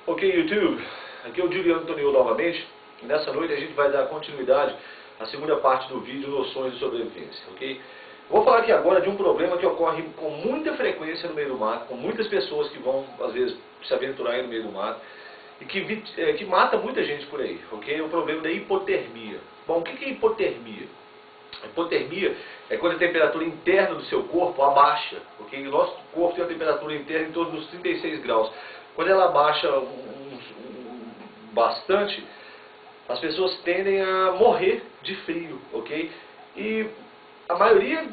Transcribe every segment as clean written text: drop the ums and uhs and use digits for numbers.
Ok, YouTube, aqui é o Juliano Tonio novamente. Nessa noite a gente vai dar continuidade à segunda parte do vídeo Noções de Sobrevivência, ok? Vou falar aqui agora de um problema que ocorre com muita frequência no meio do mato, com muitas pessoas que vão, às vezes, se aventurar aí no meio do mato e que mata muita gente por aí, ok? É o problema da hipotermia. Bom, o que é hipotermia? A hipotermia é quando a temperatura interna do seu corpo abaixa, ok? O nosso corpo tem uma temperatura interna em torno dos 36 graus. Quando ela abaixa bastante, as pessoas tendem a morrer de frio, ok? E a maioria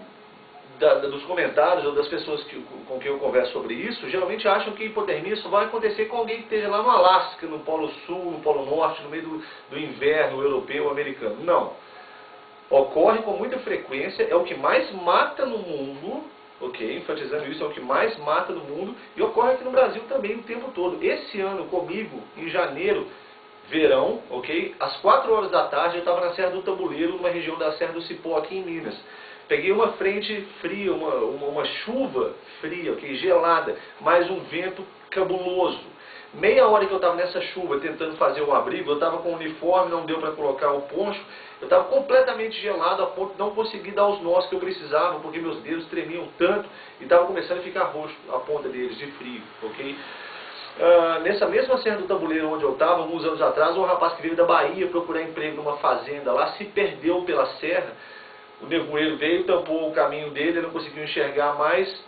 dos comentários ou das pessoas com quem eu converso sobre isso, geralmente acham que hipotermia só vai acontecer com alguém que esteja lá no Alasca, no Polo Sul, no Polo Norte, no meio do inverno europeu, americano. Não. Ocorre com muita frequência, é o que mais mata no mundo, ok? Enfatizando isso, é o que mais mata no mundo, e ocorre aqui no Brasil também o tempo todo. Esse ano comigo, em janeiro, verão, ok? Às 4 horas da tarde eu estava na Serra do Tabuleiro, numa região da Serra do Cipó, aqui em Minas. Peguei uma frente fria, uma chuva fria, ok? Gelada, mais um vento cabuloso. Meia hora que eu estava nessa chuva tentando fazer um abrigo, eu estava com o uniforme, não deu para colocar o poncho, eu estava completamente gelado a ponto de não conseguir dar os nós que eu precisava, porque meus dedos tremiam tanto e estava começando a ficar roxo a ponta deles de frio, ok? Nessa mesma Serra do Tabuleiro onde eu estava, alguns anos atrás, um rapaz que veio da Bahia procurar emprego numa fazenda lá, se perdeu pela serra, o nevoeiro veio, tampou o caminho dele, ele não conseguiu enxergar mais,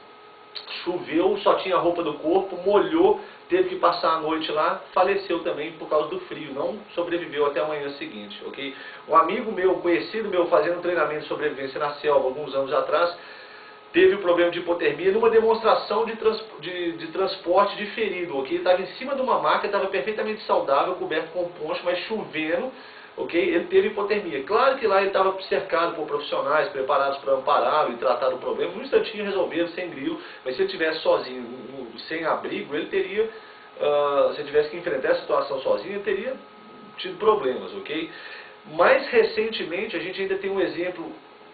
choveu, só tinha a roupa do corpo, molhou, teve que passar a noite lá, faleceu também por causa do frio, não sobreviveu até a manhã seguinte, ok? Um amigo meu, conhecido meu, fazendo um treinamento de sobrevivência na selva, alguns anos atrás, teve um problema de hipotermia numa demonstração de transporte de ferido, ok? Ele estava em cima de uma maca, estava perfeitamente saudável, coberto com poncho, mas chovendo, ok? Ele teve hipotermia. Claro que lá ele estava cercado por profissionais preparados para ampará-lo e tratar do problema. Um instantinho resolveram, sem grilo, mas se ele estivesse sozinho, sem abrigo, ele teria, se ele tivesse que enfrentar a situação sozinho, ele teria tido problemas, ok? Mais recentemente, a gente ainda tem um exemplo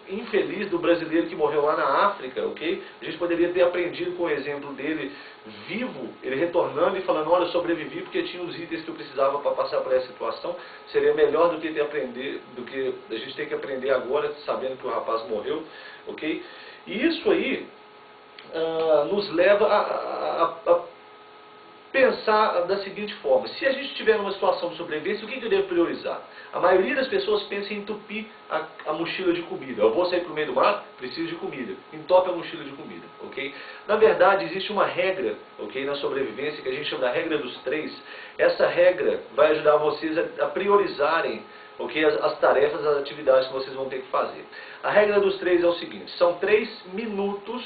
infeliz do brasileiro que morreu lá na África, ok? A gente poderia ter aprendido com o exemplo dele vivo, ele retornando e falando, olha, eu sobrevivi porque tinha os itens que eu precisava para passar por essa situação. Seria melhor do que a gente ter que aprender agora, sabendo que o rapaz morreu, ok? E isso aí nos leva a pensar da seguinte forma: se a gente estiver numa situação de sobrevivência, o que eu devo priorizar? A maioria das pessoas pensa em entupir a mochila de comida. Eu vou sair para o meio do mato, preciso de comida. Entope a mochila de comida, ok? Na verdade, existe uma regra, ok, na sobrevivência, que a gente chama da regra dos 3. Essa regra vai ajudar vocês a priorizarem, ok, as tarefas, as atividades que vocês vão ter que fazer. A regra dos 3 é o seguinte: são 3 minutos,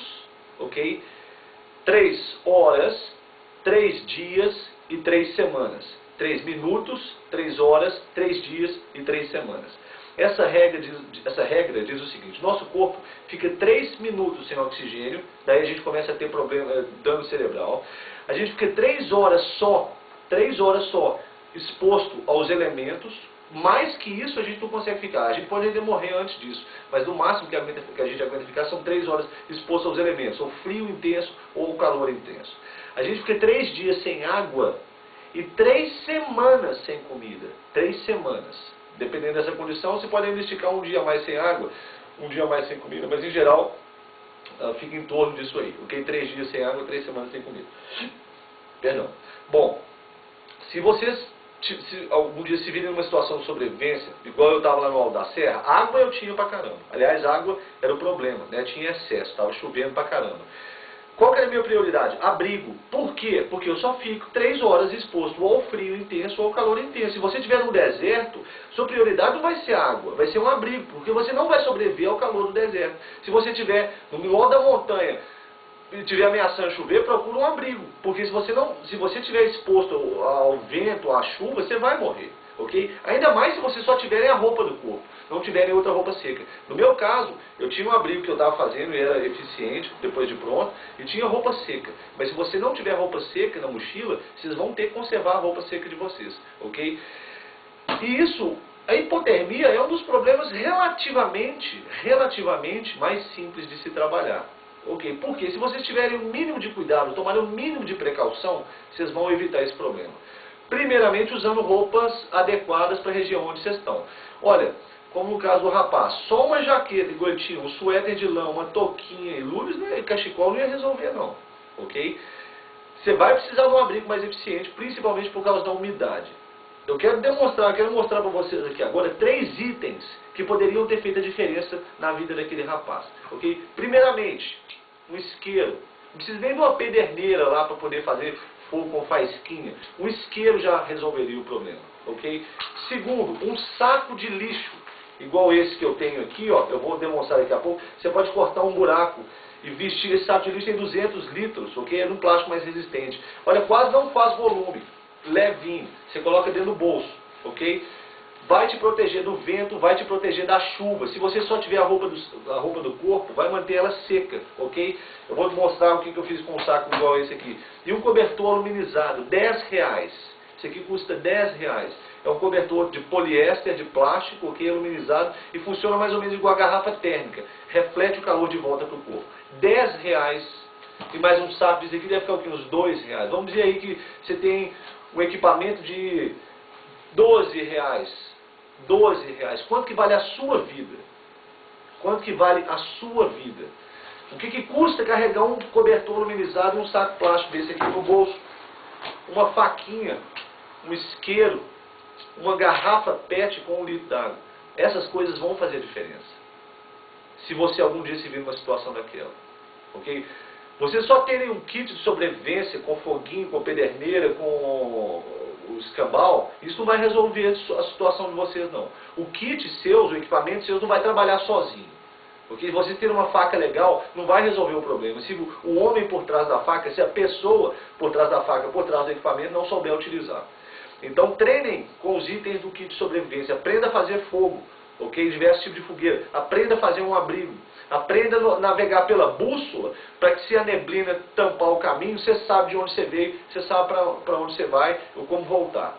ok? 3 horas, 3 dias e 3 semanas. 3 minutos, 3 horas, 3 dias e 3 semanas. Essa regra diz o seguinte: nosso corpo fica 3 minutos sem oxigênio, daí a gente começa a ter dano cerebral. A gente fica 3 horas só exposto aos elementos. Mais que isso a gente não consegue ficar. A gente pode ainda morrer antes disso, mas no máximo que a gente aguenta ficar são 3 horas exposto aos elementos, ou frio intenso ou calor intenso. A gente fica 3 dias sem água e 3 semanas sem comida. 3 semanas. Dependendo dessa condição, você pode ainda esticar um dia mais sem água, um dia mais sem comida, mas em geral fica em torno disso aí, ok? 3 dias sem água, 3 semanas sem comida. Perdão. Bom, se vocês algum dia se virem numa situação de sobrevivência, igual eu estava lá no Alto da Serra, água eu tinha pra caramba. Aliás, água era o problema, né? Tinha excesso, estava chovendo pra caramba. Qual que era a minha prioridade? Abrigo. Por quê? Porque eu só fico 3 horas exposto ou ao frio intenso ou ao calor intenso. Se você estiver no deserto, sua prioridade não vai ser água, vai ser um abrigo, porque você não vai sobreviver ao calor do deserto. Se você estiver no meio da montanha e estiver ameaçando chover, procura um abrigo, porque se você estiver exposto ao vento, à chuva, você vai morrer, ok? Ainda mais se você só tiver a roupa do corpo, não tiverem outra roupa seca. No meu caso, eu tinha um abrigo que eu estava fazendo e era eficiente, depois de pronto, e tinha roupa seca. Mas se você não tiver roupa seca na mochila, vocês vão ter que conservar a roupa seca de vocês, ok? E isso, a hipotermia é um dos problemas relativamente mais simples de se trabalhar. Ok? Porque se vocês tiverem o mínimo de cuidado, tomarem o mínimo de precaução, vocês vão evitar esse problema. Primeiramente, usando roupas adequadas para a região onde vocês estão. Olha, como no caso do rapaz, só uma jaqueta igual ele tinha, um suéter de lã, uma touquinha e luvas, né, cachecol não ia resolver não. Ok? Você vai precisar de um abrigo mais eficiente, principalmente por causa da umidade. Eu quero mostrar para vocês aqui agora 3 itens que poderiam ter feito a diferença na vida daquele rapaz. Ok? Primeiramente, um isqueiro. Não precisa nem de uma pederneira lá para poder fazer fogo com faísquinha. Um isqueiro já resolveria o problema. Ok? Segundo, um saco de lixo, igual esse que eu tenho aqui, ó, eu vou demonstrar daqui a pouco. Você pode cortar um buraco e vestir esse saco de lixo em 200 litros, ok? É um plástico mais resistente. Olha, quase não faz volume. Levinho, você coloca dentro do bolso, ok? Vai te proteger do vento, vai te proteger da chuva. Se você só tiver a roupa do corpo, vai manter ela seca, ok? Eu vou te mostrar o que eu fiz com um saco igual esse aqui. E um cobertor aluminizado, R$10. Esse aqui custa R$10. É um cobertor de poliéster, de plástico, ok? Aluminizado, e funciona mais ou menos igual a garrafa térmica. Reflete o calor de volta para o corpo. R$10. E mais um saco disso aqui deve ficar o quê? Uns R$2. Vamos dizer aí que você tem um equipamento de R$12. R$12. Quanto que vale a sua vida? Quanto que vale a sua vida? O que custa carregar um cobertor aluminizado e um saco plástico desse aqui no bolso? Uma faquinha, um isqueiro, uma garrafa PET com 1 litro d'água. Essas coisas vão fazer diferença. Se você algum dia se vir numa situação daquela. Ok? Vocês só terem um kit de sobrevivência com foguinho, com pederneira, com o escambau, isso não vai resolver a situação de vocês não. O kit seus, o equipamento seus não vai trabalhar sozinho. Porque você ter uma faca legal não vai resolver o problema. Se o homem por trás da faca, se a pessoa por trás da faca, por trás do equipamento não souber utilizar. Então treinem com os itens do kit de sobrevivência. Aprenda a fazer fogo, ok? Diversos tipos de fogueira. Aprenda a fazer um abrigo. Aprenda a navegar pela bússola, para que se a neblina tampar o caminho, você sabe de onde você veio, você sabe para onde você vai ou como voltar.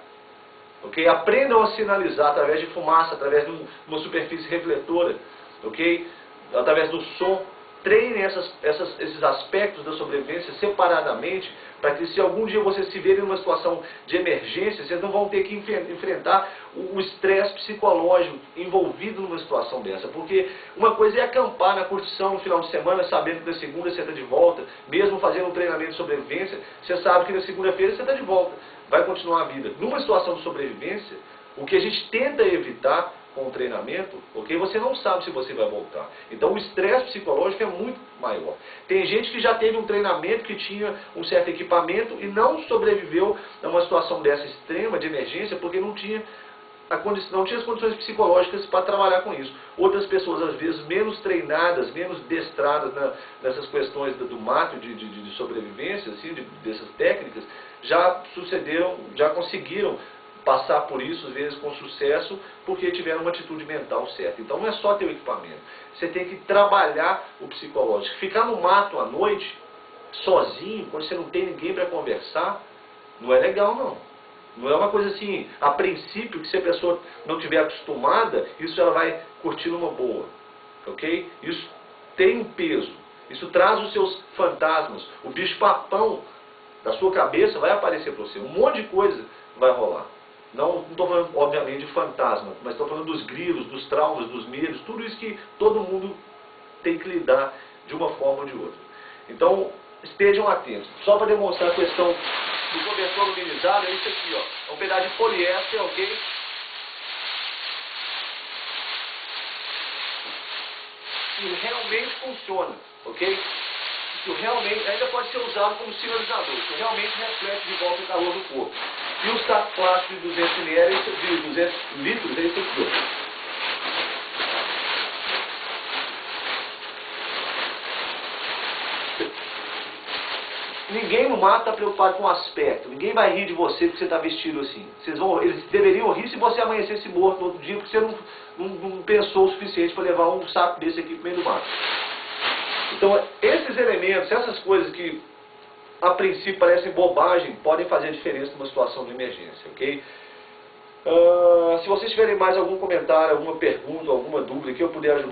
Ok? Aprendam a sinalizar através de fumaça, através de uma superfície refletora, ok? Através do som. Treinem esses aspectos da sobrevivência separadamente, para que se algum dia vocês se verem numa situação de emergência, vocês não vão ter que enfrentar o estresse psicológico envolvido numa situação dessa. Porque uma coisa é acampar na curtição no final de semana, sabendo que na segunda você está de volta, mesmo fazendo um treinamento de sobrevivência, você sabe que na segunda-feira você está de volta, vai continuar a vida. Numa situação de sobrevivência, o que a gente tenta evitar com o treinamento, ok? Você não sabe se você vai voltar. Então o estresse psicológico é muito maior. Tem gente que já teve um treinamento que tinha um certo equipamento e não sobreviveu a uma situação dessa extrema, de emergência, porque não tinha as condições psicológicas para trabalhar com isso. Outras pessoas, às vezes, menos treinadas, menos destradas nessas questões do mato, de sobrevivência, assim, dessas técnicas, já conseguiram passar por isso, às vezes, com sucesso, porque tiveram uma atitude mental certa. Então não é só ter o equipamento. Você tem que trabalhar o psicológico. Ficar no mato à noite, sozinho, quando você não tem ninguém para conversar, não é legal, não. Não é uma coisa assim, a princípio, que se a pessoa não estiver acostumada, isso ela vai curtir numa boa. Ok? Isso tem um peso. Isso traz os seus fantasmas. O bicho-papão da sua cabeça vai aparecer para você. Um monte de coisa vai rolar. Não estou falando, obviamente, de fantasma, mas estou falando dos grilos, dos traumas, dos medos, tudo isso que todo mundo tem que lidar de uma forma ou de outra. Então, estejam atentos. Só para demonstrar a questão do cobertor aluminizado, é isso aqui, ó. É um pedaço de poliéster, ok? Que realmente funciona, ok? Que realmente ainda pode ser usado como sinalizador, que realmente reflete de volta o calor do corpo. E o saco plástico de 200 ml, de 200 litros, é esse aqui, ó. Ninguém no mato está preocupado com o aspecto. Ninguém vai rir de você porque você está vestido assim. Eles deveriam rir se você amanhecesse morto no outro dia porque você não pensou o suficiente para levar um saco desse aqui para o meio do mato. Então, esses elementos, essas coisas que a princípio parecem bobagem, podem fazer a diferença numa situação de emergência, ok? Se vocês tiverem mais algum comentário, alguma pergunta, alguma dúvida que eu puder ajudar,